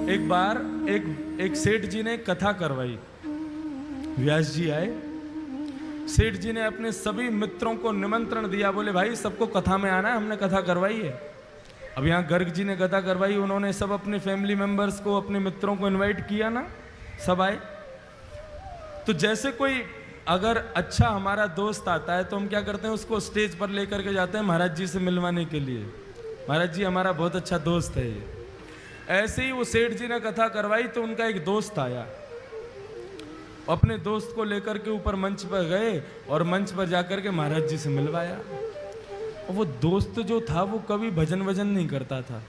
एक बार एक सेठ जी ने कथा करवाई। व्यास जी आए, सेठ जी ने अपने सभी मित्रों को निमंत्रण दिया, बोले भाई सबको कथा में आना है, हमने कथा करवाई है। अब यहाँ गर्ग जी ने कथा करवाई, उन्होंने सब अपने फैमिली मेंबर्स को, अपने मित्रों को इनवाइट किया ना, सब आए। तो जैसे कोई अगर अच्छा हमारा दोस्त आता है तो हम क्या करते हैं, उसको स्टेज पर लेकर के जाते हैं महाराज जी से मिलवाने के लिए, महाराज जी हमारा बहुत अच्छा दोस्त है ये। ऐसे ही वो सेठ जी ने कथा करवाई तो उनका एक दोस्त आया, अपने दोस्त को लेकर के ऊपर मंच पर गए और मंच पर जाकर के महाराज जी से मिलवाया। और वो दोस्त जो था वो कभी भजन वजन नहीं करता था,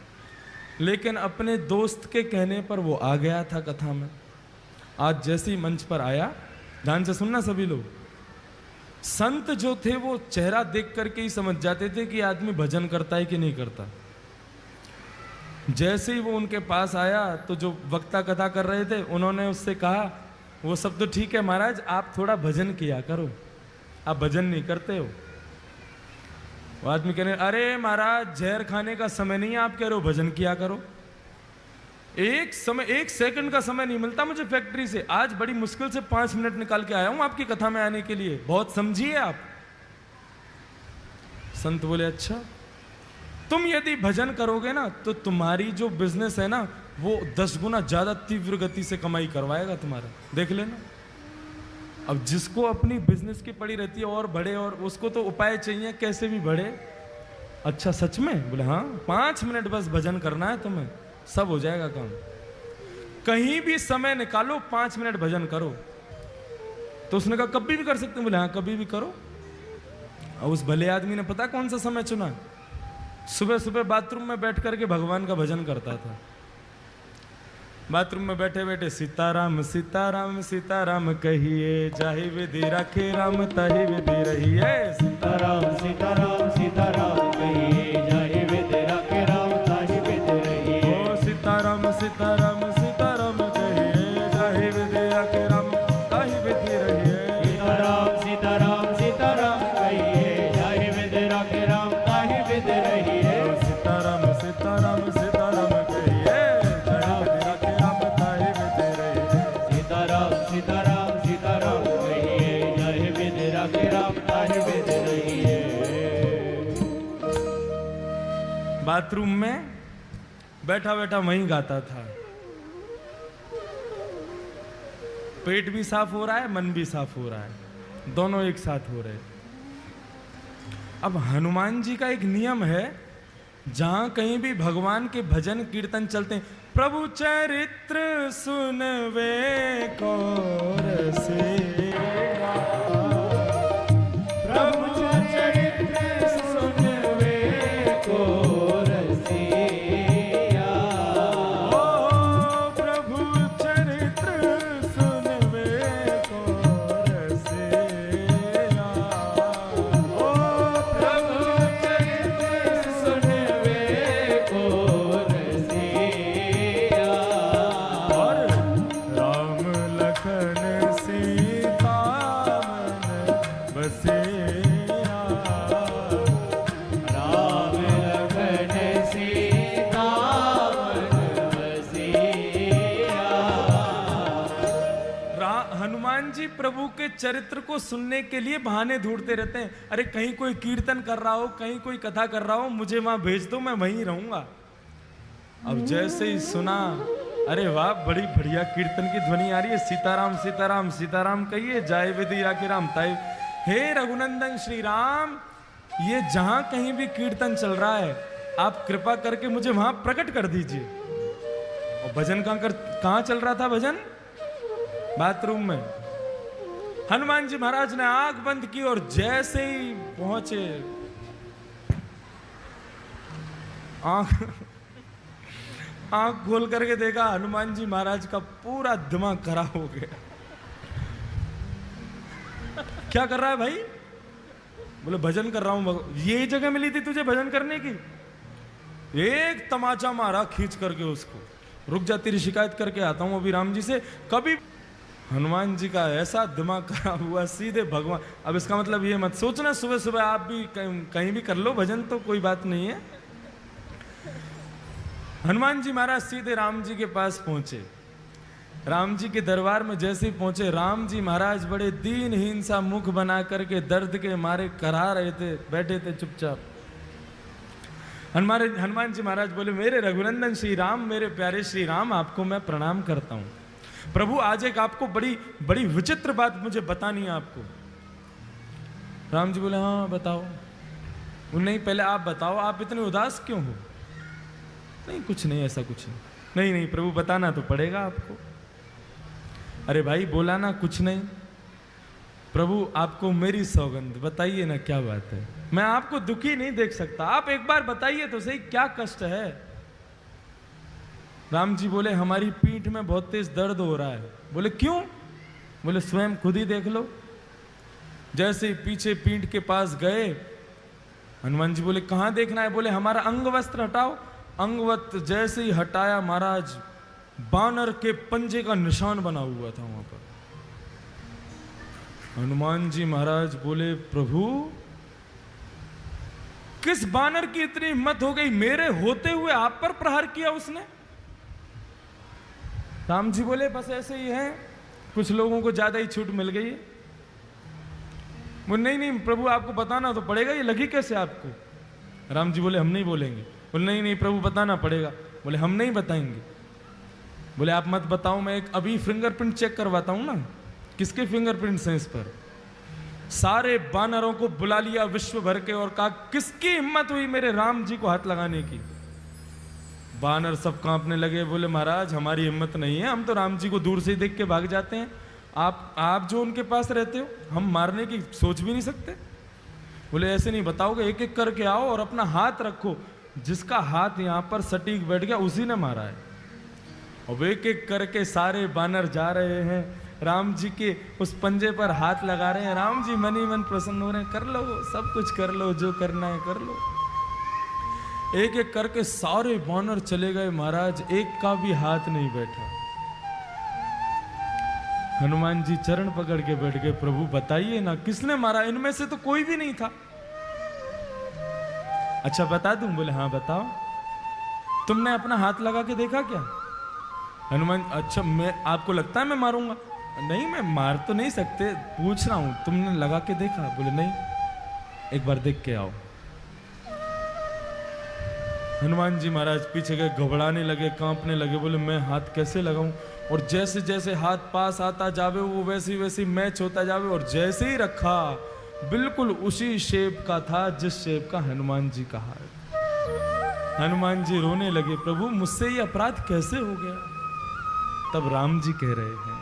लेकिन अपने दोस्त के कहने पर वो आ गया था कथा में। आज जैसे ही मंच पर आया, ध्यान से सुनना सभी लोग, संत जो थे वो चेहरा देख करके ही समझ जाते थे कि आदमी भजन करता है कि नहीं करता। जैसे ही वो उनके पास आया तो जो वक्ता कथा कर रहे थे उन्होंने उससे कहा, वो सब तो ठीक है महाराज, आप थोड़ा भजन किया करो, आप भजन नहीं करते हो। वो आदमी कह रहे, अरे महाराज जहर खाने का समय नहीं है, आप कह रहे हो भजन किया करो। एक सेकंड का समय नहीं मिलता मुझे फैक्ट्री से, आज बड़ी मुश्किल से 5 मिनट निकाल के आया हूं आपकी कथा में आने के लिए, बहुत समझिए आप। संत बोले, अच्छा तुम यदि भजन करोगे ना तो तुम्हारी जो बिजनेस है ना वो 10 गुना ज्यादा तीव्र गति से कमाई करवाएगा तुम्हारा, देख लेना। अब जिसको अपनी बिजनेस की पड़ी रहती है और बढ़े, और उसको तो उपाय चाहिए कैसे भी बढ़े। अच्छा सच में? बोले हाँ, 5 मिनट बस भजन करना है तुम्हें, सब हो जाएगा काम। कहीं भी समय निकालो, 5 मिनट भजन करो। तो उसने कहा कभी भी कर सकते हैं? बोले हाँ कभी भी करो। और उस भले आदमी ने पता कौन सा समय चुना? सुबह सुबह बाथरूम में बैठ करके भगवान का भजन करता था। बाथरूम में बैठे बैठे सीताराम सीताराम सीताराम कहिए, जाहि विधि राखे राम ताहि विधि रहिए। सीताराम सीताराम सीताराम कहिए, जाहि विधि राखे राम ताहि विधि रहिए। ओ सीताराम सीताराम सीताराम कहिए, जाहि विधि राखे राम ताहि विधि रहिए। सीताराम सीताराम सीताराम कहिए, जाहि विधि राखे राम ताहि विधि रहिए। सीताराम सीताराम सीताराम कहिए, जाहि विधि राखे राम ताहि विधि रहिए। सीताराम सीताराम सीताराम कहिए, जाहि विधि राखे राम ताहि विधि रहिए। बाथरूम में बैठा बैठा वहीं गाता था। पेट भी साफ हो रहा है, मन भी साफ हो रहा है, दोनों एक साथ हो रहे। अब हनुमान जी का एक नियम है, जहां कहीं भी भगवान के भजन कीर्तन चलते हैं, प्रभु चरित्र सुनवे को रसेगा, प्रभु चरित्र सुनवे को रसिया। ओ प्रभु चरित्र सुनवे को रसिया। ओ प्रभु चरित्र सुनवे को रसिया। और राम लखन सीता मन बसिया। राम लखन सीता मन बसिया। हनुमान जी प्रभु के चरित्र को सुनने के लिए बहाने ढूंढते रहते हैं। अरे कहीं कोई कीर्तन कर रहा हो, कहीं कोई कथा कर रहा हो, मुझे वहां भेज दो, मैं वहीं रहूंगा। अब जैसे ही सुना, अरे वाह बड़ी बढ़िया कीर्तन की ध्वनि आ रही है, सीताराम सीताराम सीताराम कहिए, जाय विधि राखे राम ताहि। हे रघुनंदन श्री राम, ये जहां कहीं भी कीर्तन चल रहा है, आप कृपा करके मुझे वहां प्रकट कर दीजिए। और भजन कहां चल रहा था? भजन बाथरूम में। हनुमान जी महाराज ने आंख बंद की और जैसे ही पहुंचे, आंख खोल करके देखा, हनुमान जी महाराज का पूरा दिमाग खराब हो गया। क्या कर रहा है भाई? बोले भजन कर रहा हूं। यही जगह मिली थी तुझे भजन करने की? एक तमाचा मारा खींच करके उसको, रुक जा तेरी शिकायत करके आता हूं अभी राम जी से। कभी हनुमान जी का ऐसा दिमाग खराब हुआ, सीधे भगवान। अब इसका मतलब ये मत सोचना सुबह सुबह आप भी कहीं भी कर लो भजन, तो कोई बात नहीं है। हनुमान जी महाराज सीधे राम जी के पास पहुंचे। राम जी के दरबार में जैसे ही पहुंचे, राम जी महाराज बड़े दीनहीन सा मुख बना करके दर्द के मारे करा रहे थे, बैठे थे चुपचाप। हनुमान जी महाराज बोले, मेरे रघुनंदन श्री राम, मेरे प्यारे श्री राम, आपको मैं प्रणाम करता हूं। प्रभु आज एक आपको बड़ी बड़ी विचित्र बात मुझे बतानी है आपको। राम जी बोले, हाँ बताओ। नहीं पहले आप बताओ, आप इतने उदास क्यों हो? नहीं कुछ नहीं, ऐसा कुछ नहीं। नहीं नहीं प्रभु बताना तो पड़ेगा आपको। अरे भाई बोला ना कुछ नहीं। प्रभु आपको मेरी सौगंध, बताइए ना क्या बात है। मैं आपको दुखी नहीं देख सकता, आप एक बार बताइए तो सही क्या कष्ट है। राम जी बोले, हमारी पीठ में बहुत तेज दर्द हो रहा है। बोले क्यों? बोले स्वयं खुद ही देख लो। जैसे ही पीछे पीठ के पास गए, हनुमान जी बोले कहां देखना है? बोले हमारा अंग वस्त्र हटाओ। अंग वस्त्र जैसे ही हटाया महाराज, बानर के पंजे का निशान बना हुआ था वहां पर। हनुमान जी महाराज बोले, प्रभु किस बानर की इतनी हिम्मत हो गई, मेरे होते हुए आप पर प्रहार किया उसने? राम जी बोले, बस ऐसे ही है, कुछ लोगों को ज्यादा ही छूट मिल गई है। बोले नहीं नहीं प्रभु आपको बताना तो पड़ेगा, ये लगी कैसे आपको? राम जी बोले, हम नहीं बोलेंगे। बोले नहीं नहीं प्रभु बताना पड़ेगा। बोले हम नहीं बताएंगे। बोले आप मत बताओ, मैं एक अभी फिंगरप्रिंट चेक करवाता हूं ना। किसके फिंगरप्रिंट्स हैं इस पर? सारे बानरों को बुला लिया विश्व भर के और कहा, किसकी हिम्मत हुई मेरे राम जी को हाथ लगाने की? बानर सब कांपने लगे। बोले महाराज हमारी हिम्मत नहीं है, हम तो राम जी को दूर से ही देख के भाग जाते हैं। आप जो उनके पास रहते हो, हम मारने की सोच भी नहीं सकते। बोले ऐसे नहीं बताओगे, एक एक करके आओ और अपना हाथ रखो। जिसका हाथ यहां पर सटीक बैठ गया उसी ने मारा है। अब एक एक करके सारे बानर जा रहे हैं, राम जी के उस पंजे पर हाथ लगा रहे हैं। राम जी मन ही मन प्रसन्न हो रहे हैं, कर लो सब कुछ कर लो, जो करना है कर लो। एक एक करके सारे बानर चले गए महाराज, एक का भी हाथ नहीं बैठा। हनुमान जी चरण पकड़ के बैठ गए, प्रभु बताइए ना किसने मारा? इनमें से तो कोई भी नहीं था। अच्छा बता दूं? बोले हाँ बताओ। तुमने अपना हाथ लगा के देखा क्या? हनुमान, अच्छा मैं आपको लगता है मैं मारूंगा? नहीं मैं मार तो नहीं सकते, पूछ रहा हूं तुमने लगा के देखा? बोले नहीं, एक बार देख के आओ। हनुमान जी महाराज पीछे गए, घबराने लगे, कांपने लगे। बोले मैं हाथ कैसे लगाऊं? और जैसे जैसे हाथ पास आता जावे वो वैसे वैसे मैच होता जावे। और जैसे ही रखा बिल्कुल उसी शेप का था जिस शेप का हनुमान जी का हाथ। हनुमान जी रोने लगे, प्रभु मुझसे ये अपराध कैसे हो गया? तब राम जी कह रहे हैं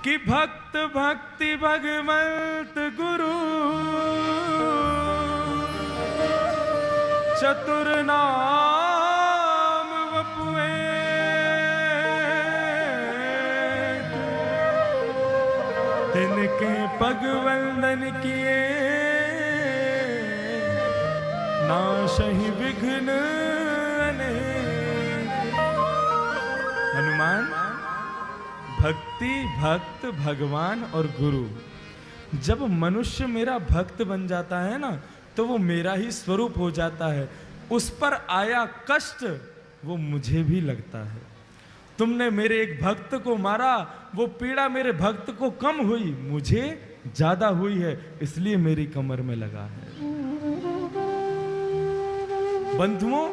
कि भक्त भक्ति भगवंत गुरु चतुर नाम वपुए, तिनके पग वंदन किए, नाशहि विघ्न अनेक। हनुमान, भक्ति, भक्त, भगवान और गुरु, जब मनुष्य मेरा भक्त बन जाता है ना तो वो मेरा ही स्वरूप हो जाता है। उस पर आया कष्ट वो मुझे भी लगता है। तुमने मेरे एक भक्त को मारा, वो पीड़ा मेरे भक्त को कम हुई, मुझे ज्यादा हुई है, इसलिए मेरी कमर में लगा है। बंधुओं,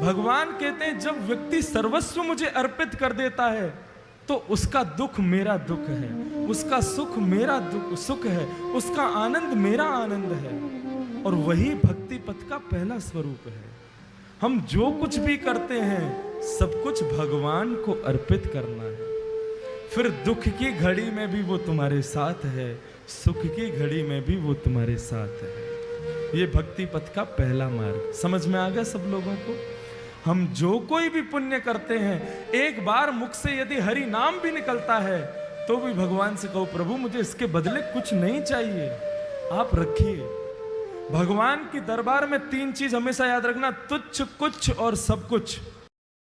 भगवान कहते हैं जब व्यक्ति सर्वस्व मुझे अर्पित कर देता है तो उसका दुख मेरा दुख है, उसका सुख मेरा सुख है, उसका आनंद मेरा आनंद है। और वही भक्ति पथ का पहला स्वरूप है। हम जो कुछ भी करते हैं सब कुछ भगवान को अर्पित करना है। फिर दुख की घड़ी में भी वो तुम्हारे साथ है, सुख की घड़ी में भी वो तुम्हारे साथ है। ये भक्ति पथ का पहला मार्ग समझ में आ गया सब लोगों को? हम जो कोई भी पुण्य करते हैं, एक बार मुख से यदि हरि नाम भी निकलता है तो भी भगवान से कहो, प्रभु मुझे इसके बदले कुछ नहीं चाहिए, आप रखिए। भगवान की दरबार में तीन चीज हमेशा याद रखना, तुच्छ, कुछ और सब कुछ।